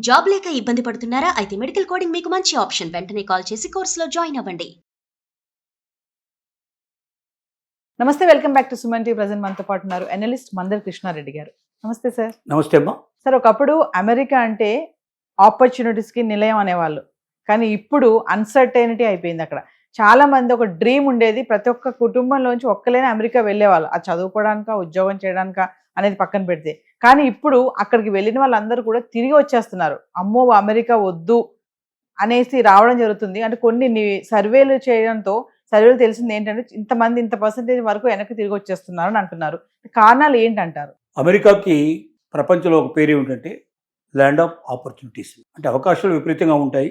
Job లేక ఇబ్బంది పడుతున్నారా? అయితే మెడికల్ కోడింగ్ మీకు మంచి ఆప్షన్. వెంటనే కాల్ చేసి కోర్సులో జాయిన్ అవ్వండి. నమస్తే, welcome back to Suman TV. Present మనతో పాటు ఉన్నారు అనలిస్ట్ మందర్ కృష్ణారెడ్డి గారు. నమస్తే సార్. నమస్తే అమ్మా. సార్, ఒకప్పుడు అమెరికా అంటే ఆపర్చునిటీస్కి నిలయం అనేవాళ్ళు, కానీ ఇప్పుడు అన్సర్టైనిటీ అయిపోయింది. అక్కడ చాలా మంది ఒక డ్రీమ్ ఉండేది, ప్రతి ఒక్క కుటుంబంలోంచి ఒక్కలేనే అమెరికా వెళ్ళేవాళ్ళు, అది చదువుకోవడానిక ఉద్యోగం చేయడానిక అనేది పక్కన పెడితే. కానీ ఇప్పుడు అక్కడికి వెళ్ళిన వాళ్ళందరూ కూడా తిరిగి వచ్చేస్తున్నారు. అమ్మో అమెరికా వద్దు అనేసి రావడం జరుగుతుంది. అంటే కొన్ని సర్వేలు చేయడంతో సర్వేలు తెలిసింది ఏంటంటే ఇంతమంది ఇంత పర్సెంటేజ్ వరకు వెనక్కి తిరిగి వచ్చేస్తున్నారు అని అంటున్నారు. కారణాలు ఏంటంటారు? అమెరికాకి ప్రపంచంలో ఒక పేరు ఏమిటంటే ల్యాండ్ ఆఫ్ ఆపర్చునిటీస్. అంటే అవకాశాలు విపరీతంగా ఉంటాయి.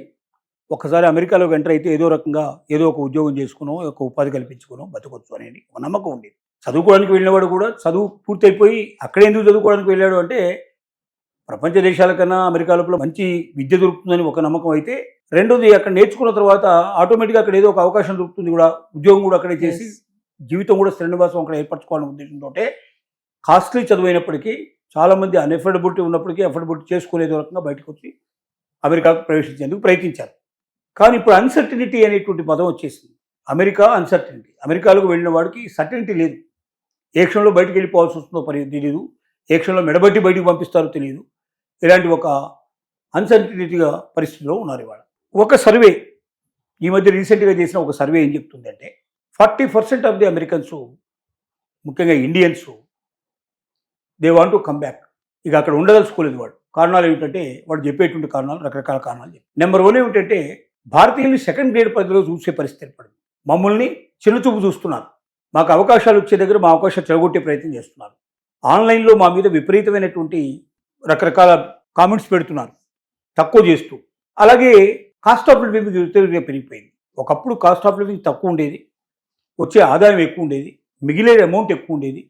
ఒకసారి అమెరికాలోకి ఎంటర్ అయితే ఏదో రకంగా ఏదో ఒక ఉద్యోగం చేసుకునో, ఒక ఉపాధి కల్పించుకునో బతకొచ్చు అనేది ఒక నమ్మకం ఉండేది. చదువుకోవడానికి వెళ్ళినవాడు కూడా చదువు పూర్తయిపోయి అక్కడే ఎందుకు చదువుకోవడానికి వెళ్ళాడు అంటే ప్రపంచ దేశాల కన్నా అమెరికా లోపల మంచి విద్య దొరుకుతుందని ఒక నమ్మకం అయితే, రెండోది అక్కడ నేర్చుకున్న తర్వాత ఆటోమేటిక్గా అక్కడ ఏదో ఒక అవకాశం దొరుకుతుంది కూడా, ఉద్యోగం కూడా అక్కడే చేసి జీవితం కూడా స్థిర నివాసం అక్కడ ఏర్పరచుకోవాలనే ఉద్దేశంతో కాస్ట్లీ చదువైనప్పటికీ చాలామంది అన్ఎఫర్డబిలిటీ ఉన్నప్పటికీ అఫర్డబిలిటీ చేసుకునేదో రకంగా బయటకు వచ్చి అమెరికాకు ప్రవేశించేందుకు ప్రయత్నించారు. కానీ ఇప్పుడు అన్సర్టనిటీ అనేటువంటి పదం వచ్చేసింది. America uncertainty. అమెరికాలోకి వెళ్ళిన వాడికి సర్టనిటీ లేదు. ఏ క్షణంలో బయటకు వెళ్ళిపోవాల్సి వస్తుందో తెలియదు, ఏ క్షణంలో మెడబట్టి బయటకు పంపిస్తారో తెలియదు. ఇలాంటి ఒక అన్సర్టనిటీగా పరిస్థితిలో ఉన్నారు ఇవాళ. ఒక సర్వే ఈ మధ్య రీసెంట్గా చేసిన ఒక సర్వే ఏం చెప్తుందంటే 40% ఆఫ్ ది అమెరికన్స్, ముఖ్యంగా Indians, they want to come back. ఇక అక్కడ ఉండదలుచుకోలేదు వాడు. కారణాలు ఏమిటంటే వాడు చెప్పేటువంటి కారణాలు రకరకాల కారణాలు చెప్పి. నెంబర్ 1 ఏమిటంటే భారతీయుల్ని సెకండ్ గ్రేడ్ పరిధిలో చూసే పరిస్థితి ఏర్పడింది. మమ్మల్ని చిన్నచూపు చూస్తున్నారు. మాకు అవకాశాలు వచ్చే దగ్గర మా అవకాశాలు చెడగొట్టే ప్రయత్నం చేస్తున్నారు. ఆన్లైన్లో మా మీద విపరీతమైనటువంటి రకరకాల కామెంట్స్ పెడుతున్నారు తక్కువ చేస్తూ. అలాగే కాస్ట్ ఆఫ్ లివింగ్ విపరీతంగా పెరిగిపోయింది. ఒకప్పుడు కాస్ట్ ఆఫ్ లివింగ్ తక్కువ ఉండేది, వచ్చే ఆదాయం ఎక్కువ ఉండేది, మిగిలే అమౌంట్ ఎక్కువ ఉండేది.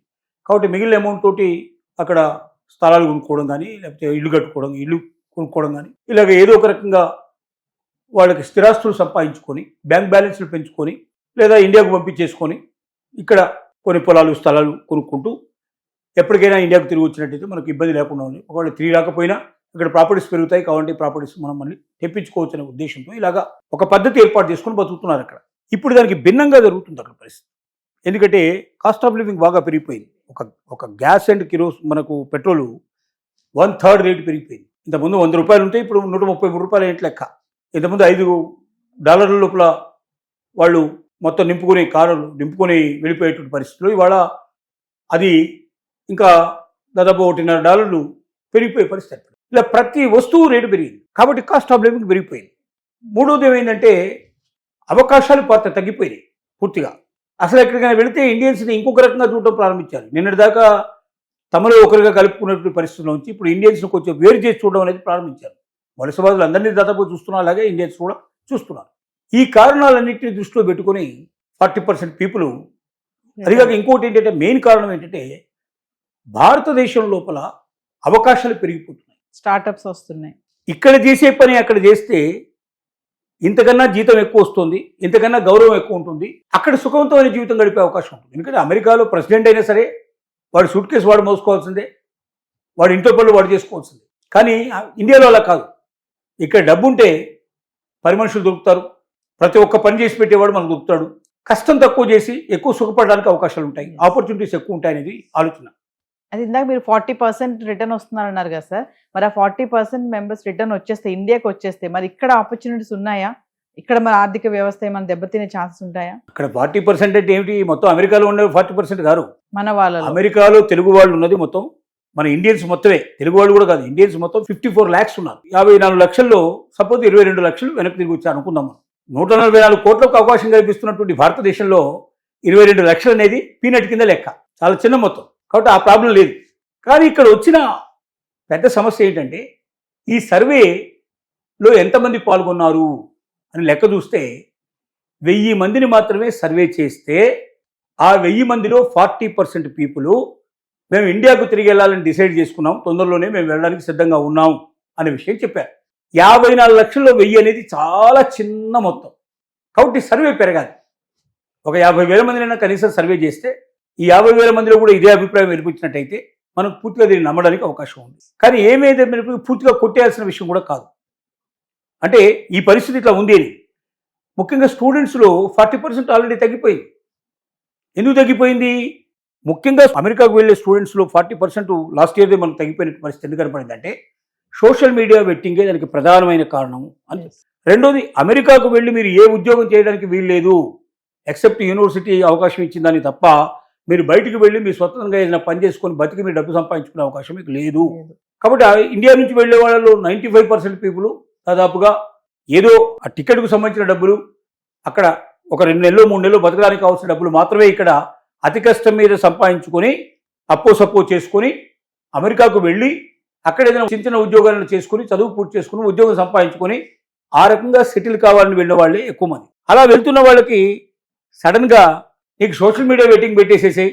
కాబట్టి మిగిలిన అమౌంట్ తోటి అక్కడ స్థలాలు కొనుక్కోవడం కానీ, లేకపోతే ఇల్లు కట్టుకోవడం, ఇల్లు కొనుక్కోవడం కానీ, ఇలాగ ఏదో ఒక రకంగా వాళ్ళకి స్థిరాస్తులు సంపాదించుకొని బ్యాంక్ బ్యాలెన్స్లు పెంచుకొని, లేదా ఇండియాకు పంపించేసుకొని ఇక్కడ కొన్ని పొలాలు స్థలాలు కొనుక్కుంటూ ఎప్పటికైనా ఇండియాకు తిరిగి వచ్చినట్టయితే మనకు ఇబ్బంది లేకుండా ఉంది. ఒకవేళ తిరిగి రాకపోయినా ఇక్కడ ప్రాపర్టీస్ పెరుగుతాయి, కాబట్టి ప్రాపర్టీస్ మనం మళ్ళీ తెప్పించుకోవచ్చు అనే ఉద్దేశంతో ఇలాగా ఒక పద్ధతి ఏర్పాటు చేసుకొని బతుకుతున్నారు అక్కడ. ఇప్పుడు దానికి భిన్నంగా జరుగుతుంది అక్కడ పరిస్థితి. ఎందుకంటే కాస్ట్ ఆఫ్ లివింగ్ బాగా పెరిగిపోయింది. ఒక గ్యాస్ అండ్ కిరోస్ మనకు పెట్రోలు 1/3 రేటు పెరిగిపోయింది. ఇంతకుముందు 100 రూపాయలు ఉంటే ఇప్పుడు 133 రూపాయలు ఏంటి లెక్క. ఇంతకుముందు $5 లోపల వాళ్ళు మొత్తం కారులు నింపుకొని వెళ్ళిపోయేటువంటి పరిస్థితులు ఇవాళ అది ఇంకా దాదాపు $1.5 పెరిగిపోయే పరిస్థితి. ఇలా ప్రతి వస్తువు రేటు పెరిగింది. కాబట్టి కాస్ట్ ఆఫ్ లివింగ్ పెరిగిపోయింది. మూడోది ఏమైందంటే అవకాశాలు తగ్గిపోయినాయి పూర్తిగా. అసలు ఎక్కడికైనా వెళితే ఇండియన్స్ని ఇంకొక రకంగా చూడటం ప్రారంభించారు. నిన్నటిదాకా తమలో ఒకరిగా కలుపుకున్నటువంటి పరిస్థితుల్లో నుంచి ఇప్పుడు ఇండియన్స్ని కొంచెం వేరు చేసి చూడడం అనేది ప్రారంభించారు. వలసవాదులు అందరినీ దాదాపు చూస్తున్నారు, అలాగే ఇండియన్స్ కూడా చూస్తున్నారు. ఈ కారణాలన్నింటినీ దృష్టిలో పెట్టుకొని 40% పీపుల్, అదిగాక ఇంకోటి ఏంటంటే మెయిన్ కారణం ఏంటంటే భారతదేశం లోపల అవకాశాలు పెరిగిపోతున్నాయి, స్టార్టప్స్ వస్తున్నాయి. ఇక్కడ చేసే పని అక్కడ చేస్తే ఇంతకన్నా జీతం ఎక్కువ వస్తుంది, ఇంతకన్నా గౌరవం ఎక్కువ ఉంటుంది, అక్కడ సుఖవంతమైన జీవితం గడిపే అవకాశం ఉంటుంది. ఎందుకంటే అమెరికాలో ప్రెసిడెంట్ అయినా సరే వాడు సూట్ కేసు వాడు మోసుకోవాల్సిందే, వాడు ఇంట్లో పనులు వాడు చేసుకోవాల్సిందే. కానీ ఇండియాలో అలా కాదు. ఇక్కడ డబ్బు ఉంటే పని మనుషులు దొరుకుతారు, ప్రతి ఒక్క పని చేసి పెట్టేవాడు మనకు దొరుకుతాడు, కష్టం తక్కువ చేసి ఎక్కువ సుఖపడడానికి అవకాశాలు ఉంటాయి, ఆపర్చునిటీస్ ఎక్కువ ఉంటాయి అనేది ఆలోచన. అది ఇందాక మీరు 40% రిటర్న్ వస్తున్నారన్నారు కదా సార్. మరి ఆ 40% మెంబర్స్ రిటర్న్ వచ్చేస్తే, ఇండియాకి వచ్చేస్తే, మరి ఇక్కడ ఆపర్చునిటీస్ ఉన్నాయా? ఇక్కడ మరి ఆర్థిక వ్యవస్థ ఏమైనా దెబ్బతినే ఛాన్సెస్ ఉంటాయా? అక్కడ 40% అంటే ఏమిటి? మొత్తం అమెరికాలో ఉండే 40% గారు మన వాళ్ళు. అమెరికాలో తెలుగు వాళ్ళు ఉన్నది మొత్తం మన ఇండియన్స్ మొత్తమే, తెలుగు వాళ్ళు కూడా కాదు, ఇండియన్స్ మొత్తం 54 lakhs ఉన్నారు. 54 లక్షల్లో సపోజ్ 22 లక్షలు వెనక్కి తిరిగి వచ్చారు అనుకుందాం. 144 కోట్లకు అవకాశం కల్పిస్తున్నటువంటి భారతదేశంలో 22 లక్షలు అనేది పీనట్ కింద లెక్క, చాలా చిన్న మొత్తం. కాబట్టి ఆ ప్రాబ్లం లేదు. కానీ ఇక్కడ వచ్చిన పెద్ద సమస్య ఏంటంటే ఈ సర్వేలో ఎంతమంది పాల్గొన్నారు అని లెక్క చూస్తే 1000 మందిని మాత్రమే సర్వే చేస్తే ఆ 1000 మందిలో 40% పీపుల్ మేము ఇండియాకు తిరిగి వెళ్ళాలని డిసైడ్ చేసుకున్నాం, తొందరలోనే మేము వెళ్ళడానికి సిద్ధంగా ఉన్నాం అనే విషయం చెప్పారు. 54 లక్షల్లో 1000 అనేది చాలా చిన్న మొత్తం. కాబట్టి సర్వే పెరగాలి. ఒక 50,000 మందినైనా కనీసం సర్వే చేస్తే ఈ 50,000 మందిలో కూడా ఇదే అభిప్రాయం వినిపించినట్టయితే మనం పూర్తిగా దీన్ని నమ్మడానికి అవకాశం ఉంది. కానీ ఏమైతే పూర్తిగా కొట్టేయాల్సిన విషయం కూడా కాదు. అంటే ఈ పరిస్థితి ఇట్లా ఉంది అని ముఖ్యంగా స్టూడెంట్స్లో 40% ఆల్రెడీ తగ్గిపోయింది. ఎందుకు తగ్గిపోయింది? ముఖ్యంగా అమెరికాకు వెళ్ళే స్టూడెంట్స్లో 40% లాస్ట్ ఇయర్దే మనకు తగ్గిపోయిన పరిస్థితి ఎందుకు కనపడిందంటే సోషల్ మీడియా వెట్టింగే దానికి ప్రధానమైన కారణం అని. రెండోది, అమెరికాకు వెళ్ళి మీరు ఏ ఉద్యోగం చేయడానికి వీల్లేదు ఎక్సెప్ట్ యూనివర్సిటీ అవకాశం ఇచ్చిందని తప్ప మీరు బయటికి వెళ్ళి మీ స్వతంత్రంగా ఏదైనా పని చేసుకొని బతికి మీరు డబ్బు సంపాదించుకునే అవకాశం మీకు లేదు. కాబట్టి ఇండియా నుంచి వెళ్ళే వాళ్ళలో 95% పీపుల్ దాదాపుగా ఏదో ఆ టికెట్కు సంబంధించిన డబ్బులు, అక్కడ ఒక 2 నెలలు 3 నెలలు బతకడానికి కావాల్సిన డబ్బులు మాత్రమే ఇక్కడ అతి కష్టం మీద సంపాదించుకొని సప్పో చేసుకొని అమెరికాకు వెళ్ళి అక్కడ ఏదైనా చిన్న చిన్న ఉద్యోగాలను చేసుకుని చదువు పూర్తి చేసుకుని ఉద్యోగం సంపాదించుకొని ఆ రకంగా సెటిల్ కావాలని వెళ్ళిన వాళ్ళే ఎక్కువ మంది. అలా వెళ్తున్న వాళ్ళకి సడన్గా నీకు సోషల్ మీడియా వెయిటింగ్ పెట్టేసేసి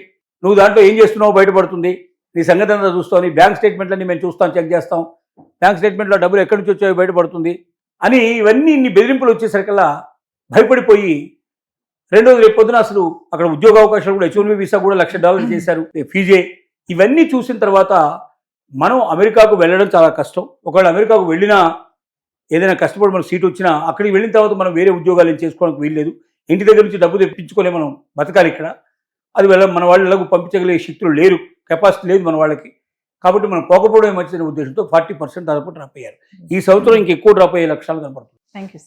నువ్వు దాంట్లో ఏం చేస్తున్నావో బయటపడుతుంది, నీ సంగతి అంతా చూస్తావు, నీ బ్యాంక్ స్టేట్మెంట్లన్నీ మేము చూస్తాం, చెక్ చేస్తాం, బ్యాంక్ స్టేట్మెంట్లో డబ్బులు ఎక్కడి నుంచి వచ్చాయో బయటపడుతుంది అని ఇవన్నీ ఇన్ని బెదిరింపులు వచ్చేసరికల్లా భయపడిపోయి రెండోది రేపు పొద్దున అసలు అక్కడ ఉద్యోగ అవకాశాలు కూడా H-1B వీసా కూడా $1,00,000 చేశారు, ఫీజే. ఇవన్నీ చూసిన తర్వాత మనం అమెరికాకు వెళ్ళడం చాలా కష్టం. ఒకవేళ అమెరికాకు వెళ్ళినా ఏదైనా కష్టపడి మనకు సీట్ వచ్చినా అక్కడికి వెళ్ళిన తర్వాత మనం వేరే ఉద్యోగాలు ఏం చేసుకోవడానికి వీల్లేదు. ఇంటి దగ్గర నుంచి డబ్బు తెప్పించుకోలే, మనం బతకాలి ఇక్కడ. అది మన వాళ్ళకు పంపించగలిగే శక్తులు లేరు, కెపాసిటీ లేదు మన వాళ్ళకి. కాబట్టి మనం పోకపోవడం మంచిదనే ఉద్దేశంతో 40% దాదాపు డ్రాప్ అయ్యారు. ఈ సంవత్సరం ఇంకెక్కువ డ్రాప్ అయ్యే లక్షణాలు కనపడుతుంది. Thank you.